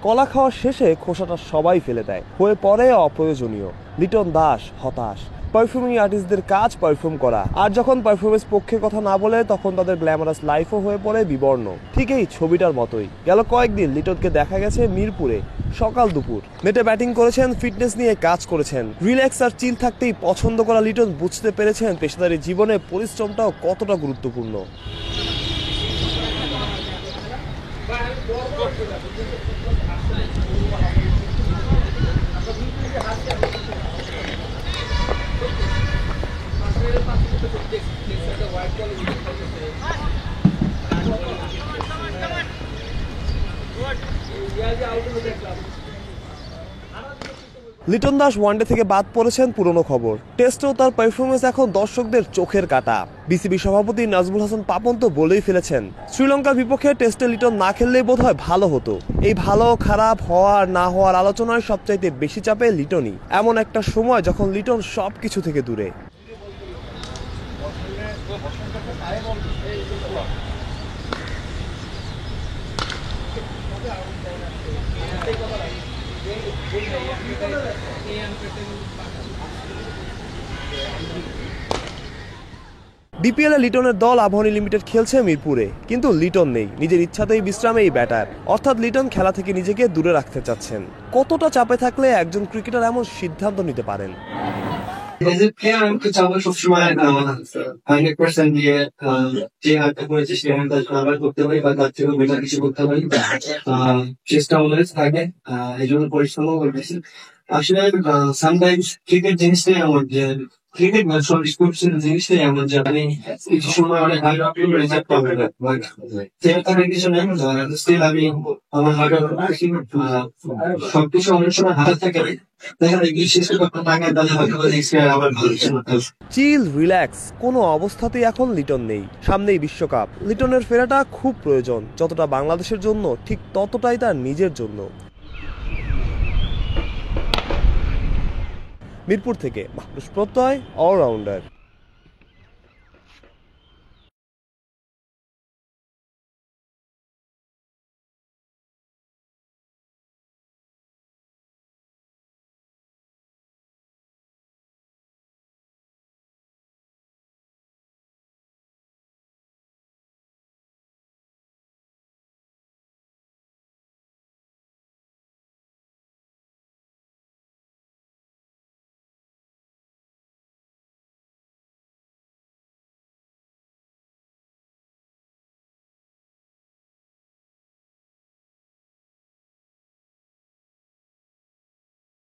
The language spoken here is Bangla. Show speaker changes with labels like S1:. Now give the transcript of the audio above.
S1: কলা খাওয়া শেষে খোসাটা সবাই ফেলে দেয়, হয়ে পড়ে অপ্রয়োজনীয়। লিটন দাস হতাশ। পারফিউমিং আর্টিস্টদের কাজ পারফিউম করা, আর যখন পারফিউমের পক্ষে কথা না বলে তখন তাদের গ্ল্যামারাস লাইফও হয়ে পড়ে বিবর্ণ। ঠিক এই ছবিটার মতোই গেল কয়েকদিন লিটনকে দেখা গেছে মিরপুরে সকাল দুপুর। নেটে ব্যাটিং করেছেন, ফিটনেস নিয়ে কাজ করেছেন, রিল্যাক্স আর চিল থাকতেই পছন্দ করা লিটন বুঝতে পেরেছেন পেশাদারি জীবনে পরিশ্রমটাও কতটা গুরুত্বপূর্ণ। লিটন দাস ওয়ানডে থেকে বাদ পড়েছেন পুরনো খবর। টেস্টেও তার পারফরমেন্স এখন দর্শকদের চোখের কাঁটা। বিসিবি সভাপতি নাজমুল হাসান পাপন তো বলেই ফেলেছেন, শ্রীলঙ্কার বিপক্ষে টেস্টে লিটন না খেললেই বোধহয় ভালো হতো। এই ভালো খারাপ হওয়া আর না হওয়ার আলোচনায় সবচাইতে বেশি চাপে লিটনই, এমন একটা সময় যখন লিটন সবকিছু থেকে দূরে। ডিপিএলে লিটনের দল আবাহনী লিমিটেড খেলছে মিরপুরে, কিন্তু লিটন নেই। নিজের ইচ্ছাতেই বিশ্রামে এই ব্যাটার, অর্থাৎ লিটন খেলা থেকে নিজেকে দূরে রাখতে চাচ্ছেন। কতটা চাপে থাকলে একজন ক্রিকেটার এমন সিদ্ধান্ত নিতে পারেন?
S2: সবসময় 100% দিয়ে যে হাতটা করেছে সে হাতটা আবার করতে পারি বা তার থেকেও বেটার কিছু করতে পারি, চেষ্টা অলওয়েজ থাকে। এই জন্য পরিশ্রমও করতেছি। আসলে সামটাইমস ক্রিকেট জিনিসটাই এমন যে ক্রিকেট ম্যাচ স্পোর্টস জিনিসটাই এমন যে আমি কিছু সময় অনেক হাই রেজাল্ট পাবে না, কিছু নেই। স্টিল আমি আমার সবকিছু অনেক সময় হাতে থাকে।
S1: চিল রিল্যাক্স কোনো অবস্থাতেই এখন লিটন নেই। সামনেই বিশ্বকাপ, লিটনের ফেরাটা খুব প্রয়োজন, যতটা বাংলাদেশের জন্য ঠিক ততটাই তার নিজের জন্য। মিরপুর থেকে মাহফুজ প্রত্যয়, অলরাউন্ডার।